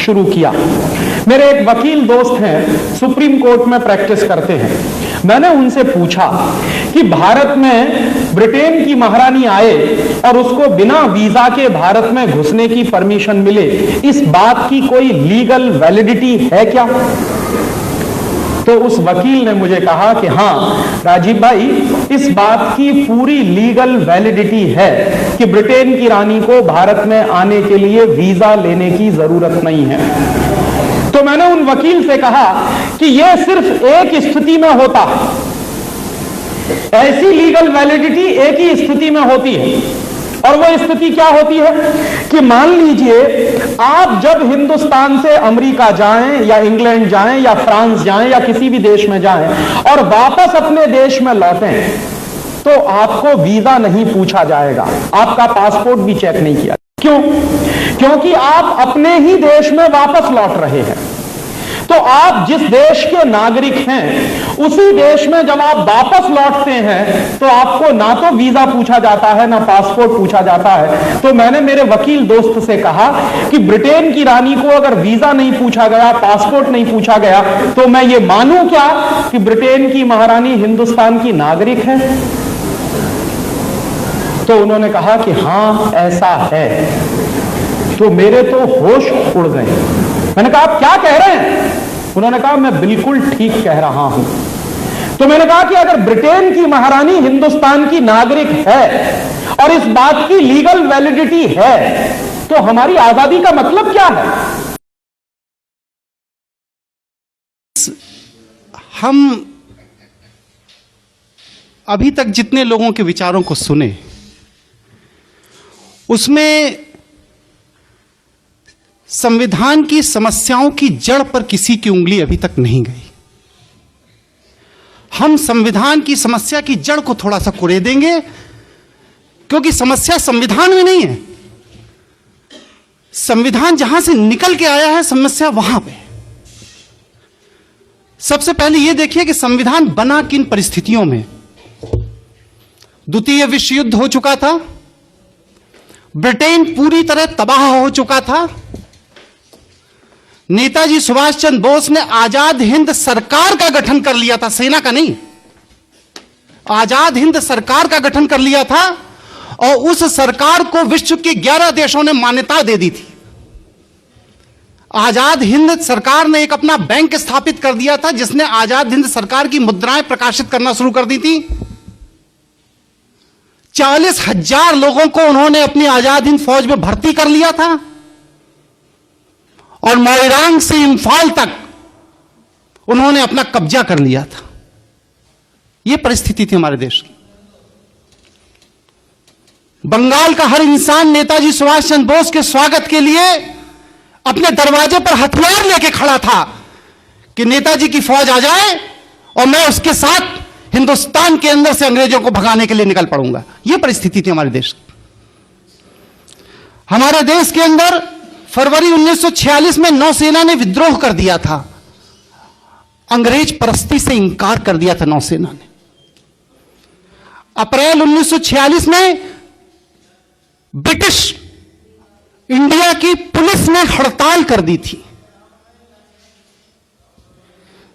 शुरू किया। मेरे एक वकील दोस्त हैं, सुप्रीम कोर्ट में प्रैक्टिस करते हैं। मैंने उनसे पूछा कि भारत में ब्रिटेन की महारानी आए और उसको बिना वीजा के भारत में घुसने की परमिशन मिले, इस बात की कोई लीगल वैलिडिटी है क्या? तो उस वकील ने मुझे कहा कि हां राजीव भाई, इस बात की पूरी लीगल वैलिडिटी है कि ब्रिटेन की रानी को भारत में आने के लिए वीजा लेने की जरूरत नहीं है। तो मैंने उन वकील से कहा कि यह सिर्फ एक स्थिति में होता है, ऐसी लीगल वैलिडिटी एक ही स्थिति में होती है। और वो स्थिति क्या होती है कि मान लीजिए आप जब हिंदुस्तान से अमेरिका जाएं या इंग्लैंड जाएं या फ्रांस जाएं या किसी भी देश में जाएं और वापस अपने देश में लौटें, तो आपको वीजा नहीं पूछा जाएगा, आपका पासपोर्ट भी चेक नहीं किया। क्यों? क्योंकि आप अपने ही देश में वापस लौट रहे हैं। तो आप जिस देश के नागरिक हैं, उसी देश में जब आप वापस लौटते हैं तो आपको ना तो वीजा पूछा जाता है ना पासपोर्ट पूछा जाता है। तो मैंने मेरे वकील दोस्त से कहा कि ब्रिटेन की रानी को अगर वीजा नहीं पूछा गया, पासपोर्ट नहीं पूछा गया, तो मैं ये मानूं क्या कि ब्रिटेन की महारानी हिंदुस्तान की नागरिक है? तो उन्होंने कहा कि हां ऐसा है। तो मेरे तो होश उड़ गए। मैंने कहा आप क्या कह रहे हैं? उन्होंने कहा मैं बिल्कुल ठीक कह रहा हूं। तो मैंने कहा कि अगर ब्रिटेन की महारानी हिंदुस्तान की नागरिक है और इस बात की लीगल वैलिडिटी है, तो हमारी आजादी का मतलब क्या है? हम अभी तक जितने लोगों के विचारों को सुने, उसमें संविधान की समस्याओं की जड़ पर किसी की उंगली अभी तक नहीं गई। हम संविधान की समस्या की जड़ को थोड़ा सा कुरेदेंगे, क्योंकि समस्या संविधान में नहीं है। संविधान जहां से निकल के आया है, समस्या वहां पे। सबसे पहले यह देखिए कि संविधान बना किन परिस्थितियों में। द्वितीय विश्व युद्ध हो चुका था, ब्रिटेन पूरी तरह तबाह हो चुका था। नेताजी सुभाष चंद्र बोस ने आजाद हिंद सरकार का गठन कर लिया था, सेना का नहीं, आजाद हिंद सरकार का गठन कर लिया था, और उस सरकार को विश्व के 11 देशों ने मान्यता दे दी थी। आजाद हिंद सरकार ने एक अपना बैंक स्थापित कर दिया था, जिसने आजाद हिंद सरकार की मुद्राएं प्रकाशित करना शुरू कर दी थी। 40,000 लोगों को उन्होंने अपनी आजाद हिंद फौज में भर्ती कर लिया था, और मोइरांग से इंफाल तक उन्होंने अपना कब्जा कर लिया था। यह परिस्थिति थी हमारे देश की। बंगाल का हर इंसान नेताजी सुभाष चंद्र बोस के स्वागत के लिए अपने दरवाजे पर हथियार लेके खड़ा था कि नेताजी की फौज आ जाए और मैं उसके साथ हिंदुस्तान के अंदर से अंग्रेजों को भगाने के लिए निकल पड़ूंगा। यह परिस्थिति थी हमारे देश की। हमारे देश के अंदर फरवरी 1946 में नौसेना ने विद्रोह कर दिया था। अंग्रेज परस्ती से इंकार कर दिया था नौसेना ने। अप्रैल 1946 में ब्रिटिश इंडिया की पुलिस ने हड़ताल कर दी थी।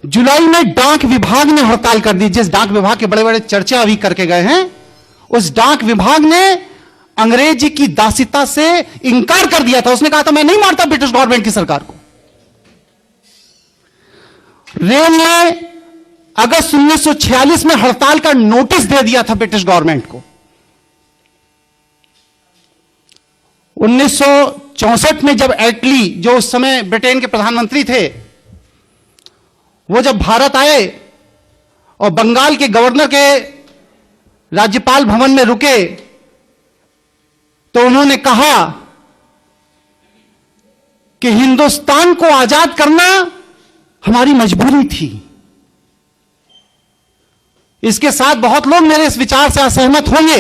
जुलाई में डाक विभाग ने हड़ताल कर दी। जिस डाक विभाग के बड़े बड़े चर्चा अभी करके गए हैं, उस डाक विभाग ने अंग्रेजी की दासिता से इंकार कर दिया था। उसने कहा था मैं नहीं मारता ब्रिटिश गवर्नमेंट की सरकार को। रेल ने अगस्त 1946 में हड़ताल का नोटिस दे दिया था ब्रिटिश गवर्नमेंट को। 1964 में जब एटली, जो उस समय ब्रिटेन के प्रधानमंत्री थे, वो जब भारत आए और बंगाल के गवर्नर के राज्यपाल भवन में रुके, तो उन्होंने कहा कि हिंदुस्तान को आजाद करना हमारी मजबूरी थी। इसके साथ बहुत लोग मेरे इस विचार से असहमत होंगे,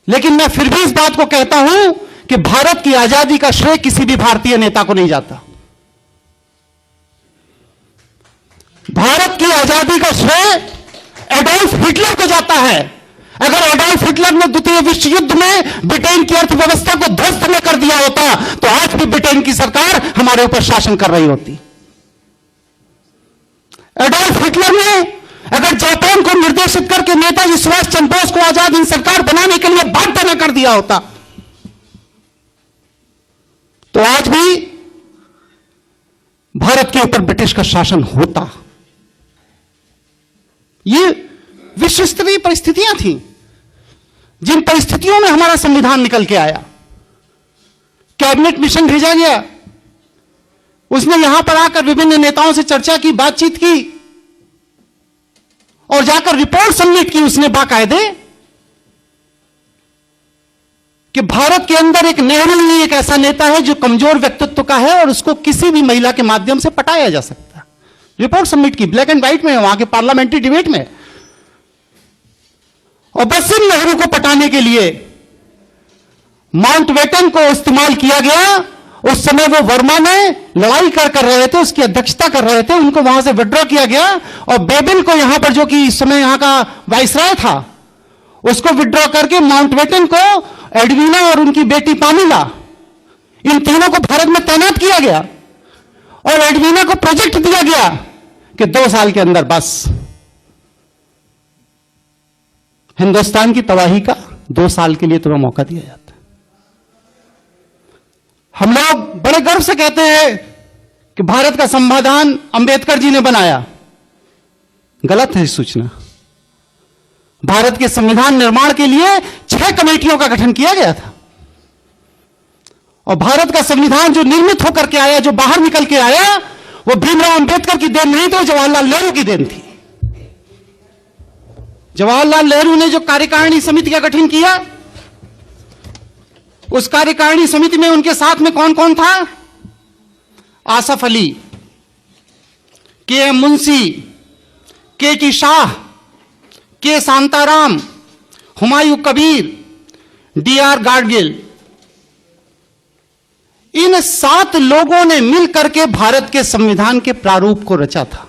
लेकिन मैं फिर भी इस बात को कहता हूं कि भारत की आजादी का श्रेय किसी भी भारतीय नेता को नहीं जाता। भारत की आजादी का श्रेय एडोल्फ हिटलर को जाता है। अगर एडोल्फ हिटलर ने द्वितीय विश्व युद्ध में ब्रिटेन की अर्थव्यवस्था को ध्वस्त न कर दिया होता तो आज भी ब्रिटेन की सरकार हमारे ऊपर शासन कर रही होती। एडोल्फ हिटलर ने अगर जापान को निर्देशित करके नेताजी सुभाष चंद्र बोस को आजाद हिंद सरकार बनाने के लिए बाध्य न कर दिया होता तो आज भी भारत के ऊपर ब्रिटिश का शासन होता। ये विश्व स्तरीय परिस्थितियां थी जिन परिस्थितियों में हमारा संविधान निकल के आया। कैबिनेट मिशन भेजा गया, उसने यहां पर आकर विभिन्न नेताओं से चर्चा की, बातचीत की और जाकर रिपोर्ट सबमिट की उसने बाकायदे कि भारत के अंदर एक नेहरू ही एक ऐसा नेता है जो कमजोर व्यक्तित्व का है और उसको किसी भी महिला के माध्यम से पटाया जा सकता है। रिपोर्ट सबमिट की, ब्लैक एंड व्हाइट में, वहां के पार्लियामेंट्री डिबेट में। और बस इन नेहरू को पटाने के लिए माउंटबेटन को इस्तेमाल किया गया। उस समय वो वर्मा में लड़ाई कर रहे थे, उसकी अध्यक्षता कर रहे थे, उनको वहां से विड्रॉ किया गया और बेबिन को यहां पर, जो कि इस समय यहां का वाइसराय था, उसको विड्रॉ करके माउंटबेटन को, एडवीना और उनकी बेटी पामिला, इन तीनों को भारत में तैनात किया गया और एडवीना को प्रोजेक्ट दिया गया कि 2 साल के अंदर बस हिंदुस्तान की तबाही का 2 साल के लिए तुम्हें मौका दिया जाता है। हम लोग बड़े गर्व से कहते हैं कि भारत का संविधान अंबेडकर जी ने बनाया। गलत है सूचना। भारत के संविधान निर्माण के लिए 6 कमेटियों का गठन किया गया था और भारत का संविधान जो निर्मित होकर के आया, जो बाहर निकल के आया, वो भीमराव अंबेडकर की देन नहीं थी, जवाहरलाल नेहरू की देन थी। जवाहरलाल नेहरू ने जो कार्यकारिणी समिति का गठन किया, उस कार्यकारिणी समिति में उनके साथ में कौन कौन था? आसफ अली, के एम मुंशी, के टी शाह, के शांताराम, हुमायूं कबीर, डी आर गाडगिल। इन 7 लोगों ने मिलकर के भारत के संविधान के प्रारूप को रचा था।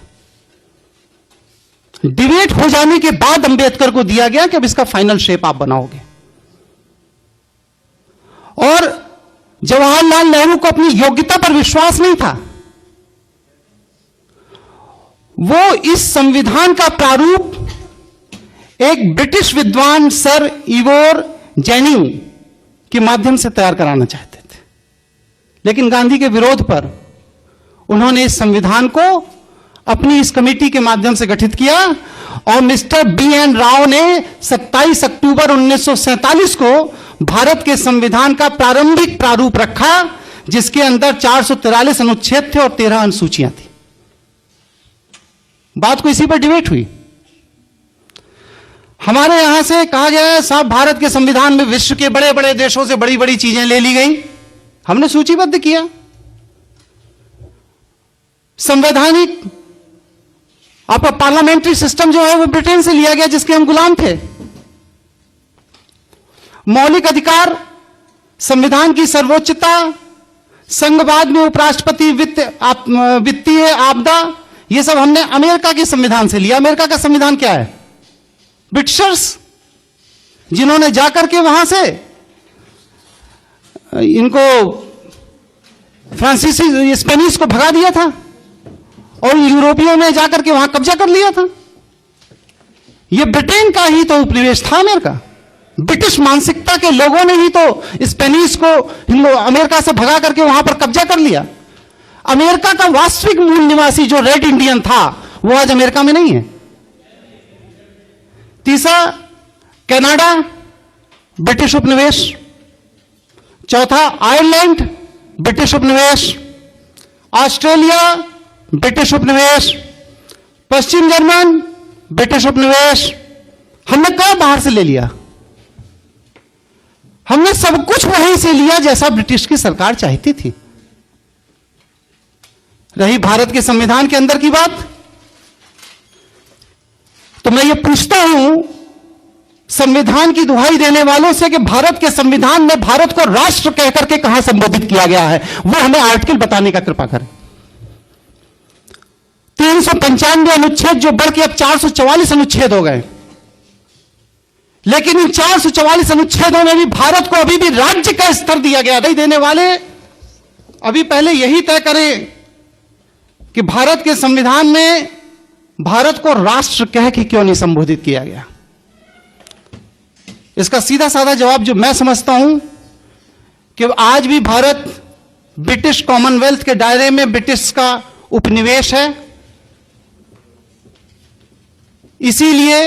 डिबेट हो जाने के बाद अंबेडकर को दिया गया कि अब इसका फाइनल शेप आप बनाओगे। और जवाहरलाल नेहरू को अपनी योग्यता पर विश्वास नहीं था। वो इस संविधान का प्रारूप एक ब्रिटिश विद्वान सर इवोर जेनिंग के माध्यम से तैयार कराना चाहते थे, लेकिन गांधी के विरोध पर उन्होंने इस संविधान को अपनी इस कमेटी के माध्यम से गठित किया और मिस्टर बी एन राव ने 27 अक्टूबर 1947 को भारत के संविधान का प्रारंभिक प्रारूप रखा, जिसके अंदर 443 अनुच्छेद थे और 13 अनुसूचियां थी। बात को इसी पर डिबेट हुई। हमारे यहां से कहा गया है साहब भारत के संविधान में विश्व के बड़े बड़े देशों से बड़ी बड़ी चीजें ले ली गई। हमने सूचीबद्ध किया। संवैधानिक आपका पार्लियामेंट्री सिस्टम जो है वो ब्रिटेन से लिया गया, जिसके हम गुलाम थे। मौलिक अधिकार, संविधान की सर्वोच्चता, संघवाद में उपराष्ट्रपति, वित्तीय आपदा, ये सब हमने अमेरिका के संविधान से लिया। अमेरिका का संविधान क्या है? ब्रिटिशर्स, जिन्होंने जाकर के वहां से इनको फ्रांसीसी स्पेनिश को भगा दिया था और यूरोपियों ने जाकर के वहां कब्जा कर लिया था। यह ब्रिटेन का ही तो उपनिवेश था अमेरिका। ब्रिटिश मानसिकता के लोगों ने ही तो स्पेनिश को अमेरिका से भगा करके वहां पर कब्जा कर लिया। अमेरिका का वास्तविक मूल निवासी जो रेड इंडियन था वो आज अमेरिका में नहीं है। तीसरा, कनाडा ब्रिटिश उपनिवेश। चौथा, आयरलैंड ब्रिटिश उपनिवेश। ऑस्ट्रेलिया ब्रिटिश उपनिवेश। पश्चिम जर्मन ब्रिटिश उपनिवेश। हमने कहा बाहर से ले लिया? हमने सब कुछ वहीं से लिया जैसा ब्रिटिश की सरकार चाहती थी। रही भारत के संविधान के अंदर की बात, तो मैं ये पूछता हूं संविधान की दुहाई देने वालों से कि भारत के संविधान में भारत को राष्ट्र कहकर के कहां संबोधित किया गया है, वो हमें आर्टिकल बताने का कृपा करें। 395 अनुच्छेद जो बढ़ के अब 444 अनुच्छेद हो गए, लेकिन इन 444 अनुच्छेदों में भी भारत को अभी भी राज्य का स्तर दिया गया नहीं। देने वाले अभी पहले यही तय करें कि भारत के संविधान में भारत को राष्ट्र कह के क्यों नहीं संबोधित किया गया। इसका सीधा साधा जवाब जो मैं समझता हूं कि आज भी भारत ब्रिटिश कॉमनवेल्थ के दायरे में ब्रिटिश का उपनिवेश है। इसीलिए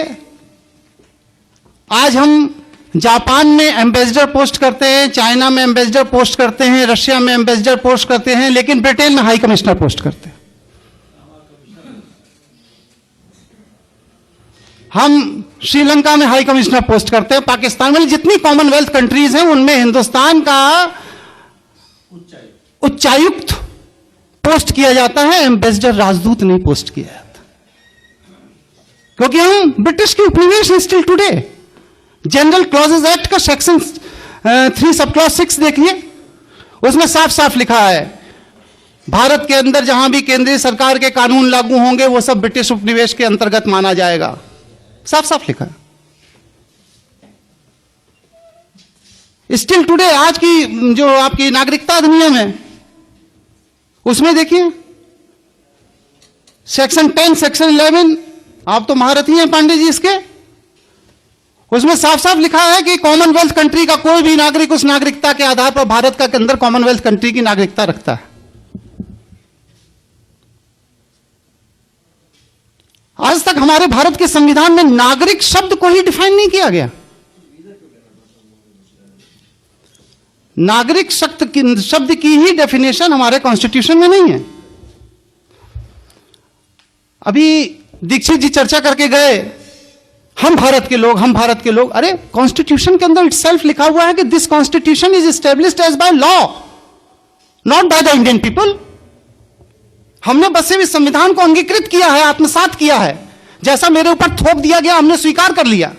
आज हम जापान में एम्बेसडर पोस्ट करते हैं, चाइना में एम्बेसडर पोस्ट करते हैं, रशिया में एम्बेसडर पोस्ट करते हैं, लेकिन ब्रिटेन में हाई कमिश्नर पोस्ट करते हैं। हम श्रीलंका में हाई कमिश्नर पोस्ट करते हैं। पाकिस्तान में जितनी कॉमनवेल्थ कंट्रीज हैं उनमें हिंदुस्तान का उच्चायुक्त पोस्ट किया जाता है, एम्बेसडर राजदूत नहीं पोस्ट किया जाता, क्योंकि हम ब्रिटिश के उपनिवेश हैं still today. General clauses act का सेक्शन 3 सब क्लॉज 6 देखिए, उसमें साफ साफ लिखा है भारत के अंदर जहां भी केंद्रीय सरकार के कानून लागू होंगे वो सब ब्रिटिश उपनिवेश के अंतर्गत माना जाएगा। साफ साफ लिखा है। स्टिल टुडे आज की जो आपकी नागरिकता अधिनियम है उसमें देखिए सेक्शन 10 सेक्शन 11, आप तो महारथी हैं पांडे जी इसके, उसमें साफ साफ लिखा है कि कॉमनवेल्थ कंट्री का कोई भी नागरिक उस नागरिकता के आधार पर भारत का के अंदर कॉमनवेल्थ कंट्री की नागरिकता रखता है। आज तक हमारे भारत के संविधान में नागरिक शब्द को ही डिफाइन नहीं किया गया। नागरिक शब्द की ही डेफिनेशन हमारे कॉन्स्टिट्यूशन में नहीं है। अभी दीक्षित जी चर्चा करके गए, हम भारत के लोग, हम भारत के लोग। अरे कॉन्स्टिट्यूशन के अंदर इटसेल्फ लिखा हुआ है कि this constitution is established as by law, not by the Indian people. हमने बस सिर्फ इस संविधान को अंगीकृत किया है, आत्मसात किया है। जैसा मेरे ऊपर थोप दिया गया हमने स्वीकार कर लिया।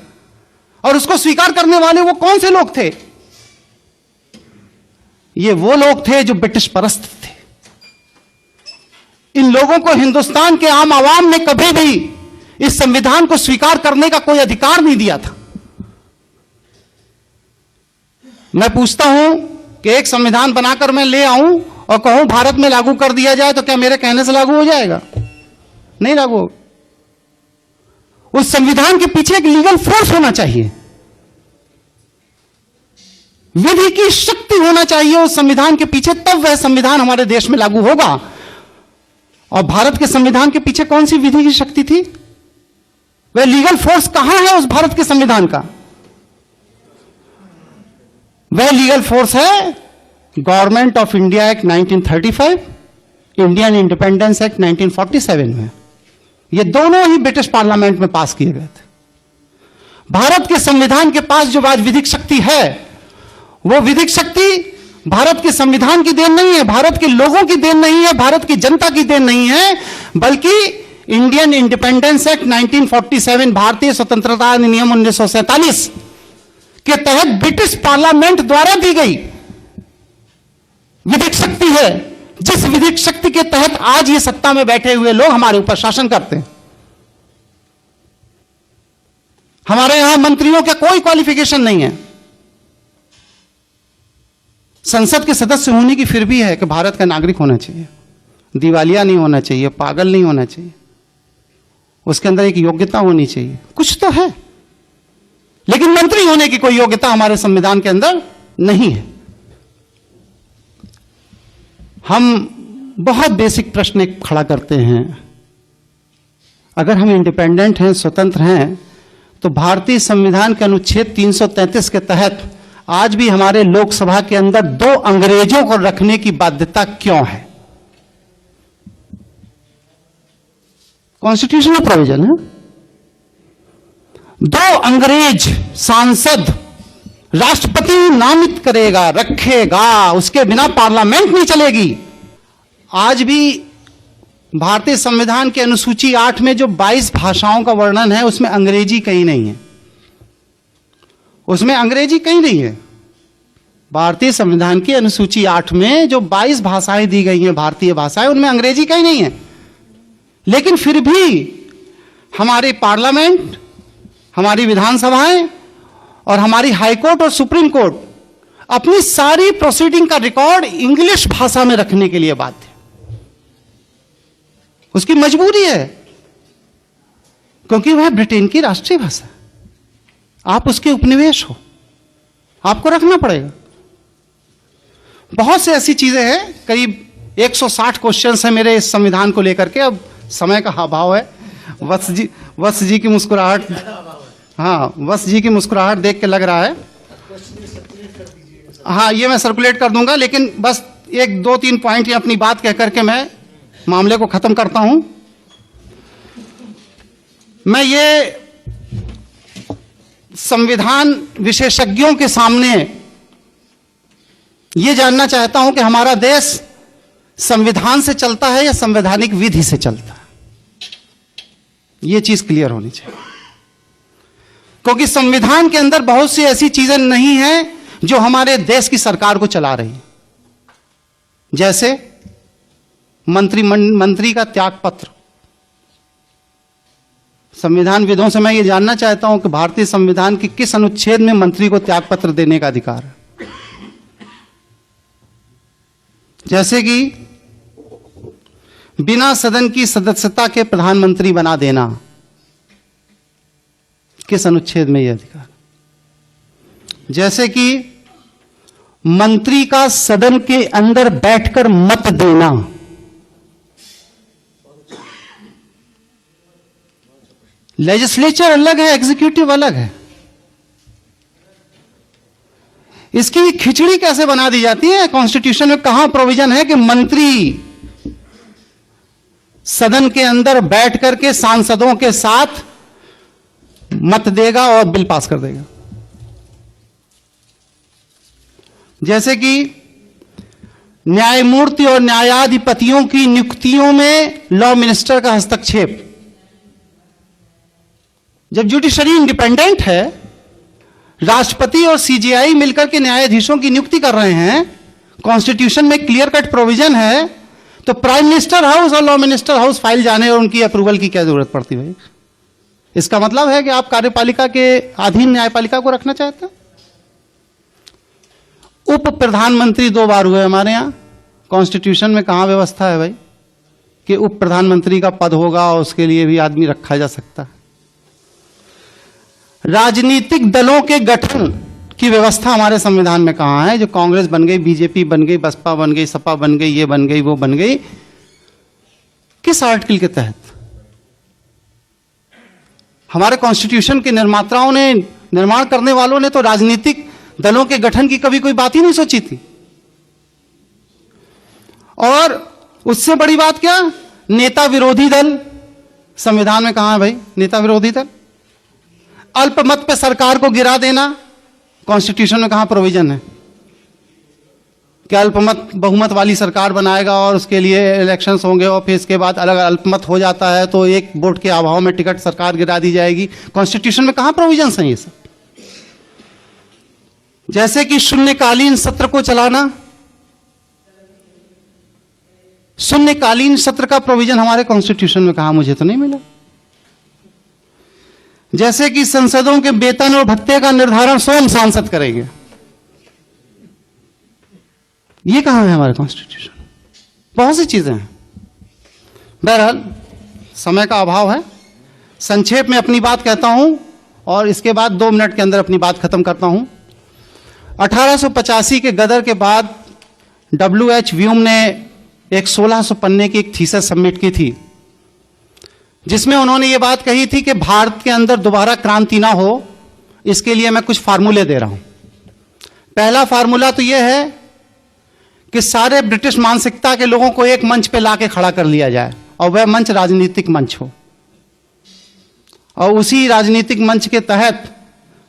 और उसको स्वीकार करने वाले वो कौन से लोग थे? ये वो लोग थे जो ब्रिटिश परस्त थे। इन लोगों को हिंदुस्तान के आम आवाम ने कभी भी इस संविधान को स्वीकार करने का कोई अधिकार नहीं दिया था। मैं पूछता हूं कि एक संविधान बनाकर मैं ले आऊं और कहूं भारत में लागू कर दिया जाए तो क्या मेरे कहने से लागू हो जाएगा? नहीं लागू होगा। उस संविधान के पीछे एक लीगल फोर्स होना चाहिए, विधि की शक्ति होना चाहिए उस संविधान के पीछे, तब वह संविधान हमारे देश में लागू होगा। और भारत के संविधान के पीछे कौन सी विधि की शक्ति थी? वह लीगल फोर्स कहां है उस भारत के संविधान का? वह लीगल फोर्स है government of India act 1935, Indian independence act 1947 में। ये दोनों ही ब्रिटिश पार्लियामेंट में पास किए गए थे। भारत के संविधान के पास जो आज विधिक शक्ति है, वो विधिक शक्ति भारत के संविधान की देन नहीं है, भारत के लोगों की देन नहीं है, भारत की जनता की देन नहीं है, बल्कि इंडियन इंडिपेंडेंस एक्ट 1947, भारतीय स्वतंत्रता अधिनियम 1947 के तहत ब्रिटिश पार्लियामेंट द्वारा दी गई विधिक शक्ति है, जिस विधिक शक्ति के तहत आज ये सत्ता में बैठे हुए लोग हमारे ऊपर शासन करते हैं। हमारे यहां मंत्रियों का कोई क्वालिफिकेशन नहीं है। संसद के सदस्य होने की फिर भी है कि भारत का नागरिक होना चाहिए, दिवालिया नहीं होना चाहिए, पागल नहीं होना चाहिए, उसके अंदर एक योग्यता होनी चाहिए, कुछ तो है। लेकिन मंत्री होने की कोई योग्यता हमारे संविधान के अंदर नहीं है। हम बहुत बेसिक प्रश्न एक खड़ा करते हैं, अगर हम इंडिपेंडेंट हैं, स्वतंत्र हैं, तो भारतीय संविधान के अनुच्छेद 333 के तहत आज भी हमारे लोकसभा के अंदर 2 अंग्रेजों को रखने की बाध्यता क्यों है? कॉन्स्टिट्यूशनल प्रोविजन है। 2 अंग्रेज सांसद राष्ट्रपति नामित करेगा, रखेगा, उसके बिना पार्लियामेंट नहीं चलेगी। आज भी भारतीय संविधान के अनुसूची 8 में जो 22 भाषाओं का वर्णन है उसमें अंग्रेजी कहीं नहीं है, उसमें अंग्रेजी कहीं नहीं है। भारतीय संविधान की अनुसूची 8 में जो 22 भाषाएं दी गई हैं, भारतीय भाषाएं, उनमें अंग्रेजी कहीं नहीं है। लेकिन फिर भी हमारे पार्लियामेंट, हमारी विधानसभाएं और हमारी हाई कोर्ट और सुप्रीम कोर्ट अपनी सारी प्रोसीडिंग का रिकॉर्ड इंग्लिश भाषा में रखने के लिए बाध्य है। उसकी मजबूरी है, क्योंकि वह ब्रिटेन की राष्ट्रीय भाषा, आप उसके उपनिवेश हो, आपको रखना पड़ेगा। बहुत से ऐसी चीजें हैं, करीब 160 क्वेश्चंस हैं मेरे इस संविधान को लेकर के। अब समय का अभाव है। वत्स जी की मुस्कुराहट, हाँ, वत्स जी की मुस्कुराहट देख के लग रहा है, हाँ, ये मैं सर्कुलेट कर दूंगा, लेकिन बस 1, 2, 3 पॉइंट ही अपनी बात कह करके मैं मामले को खत्म करता हूं। मैं ये संविधान विशेषज्ञों के सामने ये जानना चाहता हूं कि हमारा देश संविधान से चलता है या संवैधानिक विधि से चलता है। यह चीज क्लियर होनी चाहिए, क्योंकि संविधान के अंदर बहुत सी ऐसी चीजें नहीं हैं जो हमारे देश की सरकार को चला रही हैं। जैसे मंत्री का त्याग पत्र। संविधान विदों से मैं ये जानना चाहता हूं कि भारतीय संविधान के किस अनुच्छेद में मंत्री को त्याग पत्र देने का अधिकार है। जैसे कि बिना सदन की सदस्यता के प्रधानमंत्री बना देना, किस अनुच्छेद में यह अधिकार। जैसे कि मंत्री का सदन के अंदर बैठकर मत देना, लेजिस्लेचर अलग है, एग्जीक्यूटिव अलग है। इसकी खिचड़ी कैसे बना दी जाती है। कॉन्स्टिट्यूशन में कहां प्रोविजन है कि मंत्री सदन के अंदर बैठ करके सांसदों के साथ मत देगा और बिल पास कर देगा। जैसे कि न्यायमूर्ति और न्यायाधिपतियों की नियुक्तियों में लॉ मिनिस्टर का हस्तक्षेप। जब जुडिशरी इंडिपेंडेंट है, राष्ट्रपति और सीजीआई मिलकर के न्यायाधीशों की नियुक्ति कर रहे हैं, कॉन्स्टिट्यूशन में क्लियर कट प्रोविजन है, तो प्राइम मिनिस्टर हाउस और लॉ मिनिस्टर हाउस फाइल जाने और उनकी अप्रूवल की क्या जरूरत पड़ती है। इसका मतलब है कि आप कार्यपालिका के अधीन न्यायपालिका को रखना चाहते हैं। उप प्रधानमंत्री 2 बार हुए हमारे यहां। कॉन्स्टिट्यूशन में कहां व्यवस्था है भाई कि उप प्रधानमंत्री का पद होगा और उसके लिए भी आदमी रखा जा सकता है। राजनीतिक दलों के गठन की व्यवस्था हमारे संविधान में कहां है। जो कांग्रेस बन गई, बीजेपी बन गई, बसपा बन गई, सपा बन गई, ये बन गई, वो बन गई, किस आर्टिकल के तहत। हमारे कॉन्स्टिट्यूशन के निर्माताओं ने, निर्माण करने वालों ने तो राजनीतिक दलों के गठन की कभी कोई बात ही नहीं सोची थी। और उससे बड़ी बात क्या, नेता विरोधी दल संविधान में कहां है भाई। नेता विरोधी दल, अल्पमत पे सरकार को गिरा देना, कॉन्स्टिट्यूशन में कहां प्रोविजन है कि अल्पमत बहुमत वाली सरकार बनाएगा और उसके लिए इलेक्शंस होंगे और फिर इसके बाद अलग अल्पमत हो जाता है तो एक वोट के अभाव में टिकट सरकार गिरा दी जाएगी। कॉन्स्टिट्यूशन में कहां प्रोविजन है ये सब। जैसे कि शून्यकालीन सत्र को चलाना, शून्यकालीन सत्र का प्रोविजन हमारे कॉन्स्टिट्यूशन में कहां, मुझे तो नहीं मिला। जैसे कि संसदों के वेतन और भत्ते का निर्धारण स्वयं सांसद करेंगे, ये कहां है हमारे कॉन्स्टिट्यूशन। बहुत सी चीजें हैं। बहरहाल समय का अभाव है, संक्षेप में अपनी बात कहता हूं और इसके बाद 2 मिनट के अंदर अपनी बात खत्म करता हूं। 1885 के गदर के बाद W.H. व्यूम ने एक 1600 पन्ने की एक थीसिस सबमिट की थी, जिसमें उन्होंने ये बात कही थी कि भारत के अंदर दोबारा क्रांति ना हो, इसके लिए मैं कुछ फार्मूले दे रहा हूं। पहला फार्मूला तो यह है कि सारे ब्रिटिश मानसिकता के लोगों को एक मंच पे लाके खड़ा कर लिया जाए और वह मंच राजनीतिक मंच हो, और उसी राजनीतिक मंच के तहत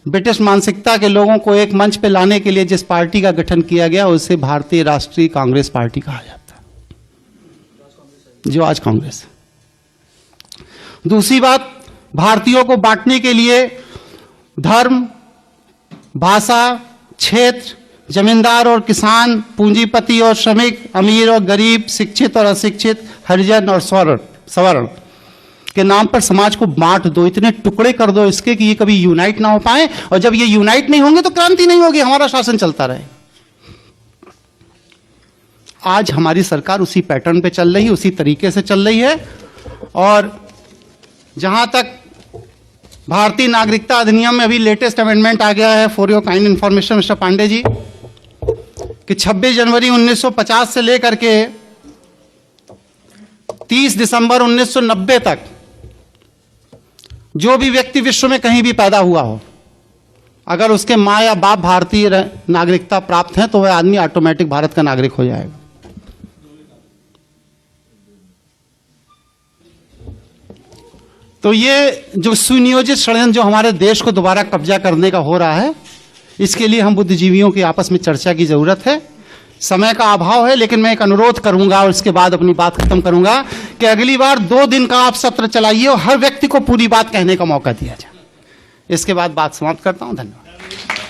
ब्रिटिश मानसिकता के लोगों को एक मंच पे लाने के लिए जिस पार्टी का गठन किया गया उसे भारतीय राष्ट्रीय कांग्रेस पार्टी कहा जाता है, जो आज कांग्रेस है। दूसरी बात, भारतीयों को बांटने के लिए धर्म, भाषा, क्षेत्र, जमींदार और किसान, पूंजीपति और श्रमिक, अमीर और गरीब, शिक्षित और अशिक्षित, हरिजन और सवर्ण, के नाम पर समाज को बांट दो, इतने टुकड़े कर दो इसके कि ये कभी यूनाइट ना हो पाए, और जब ये यूनाइट नहीं होंगे तो क्रांति नहीं होगी, हमारा शासन चलता रहे। आज हमारी सरकार उसी पैटर्न पे चल रही है, उसी तरीके से चल रही है। और जहां तक भारतीय नागरिकता अधिनियम में अभी लेटेस्ट अमेंडमेंट आ गया है, for your kind information mister Pandey ji, कि 26 जनवरी 1950 से लेकर के 30 दिसंबर 1990 तक जो भी व्यक्ति विश्व में कहीं भी पैदा हुआ हो, अगर उसके मां या बाप भारतीय नागरिकता प्राप्त है तो वह आदमी ऑटोमेटिक भारत का नागरिक हो जाएगा। तो ये जो सुनियोजित षड्यंत्र जो हमारे देश को दोबारा कब्जा करने का हो रहा है, इसके लिए हम बुद्धिजीवियों की आपस में चर्चा की जरूरत है। समय का अभाव है, लेकिन मैं एक अनुरोध करूंगा और इसके बाद अपनी बात खत्म करूंगा कि अगली बार 2 दिन का आप सत्र चलाइए और हर व्यक्ति को पूरी बात कहने का मौका दिया जाए। इसके बाद बात समाप्त करता हूं। धन्यवाद।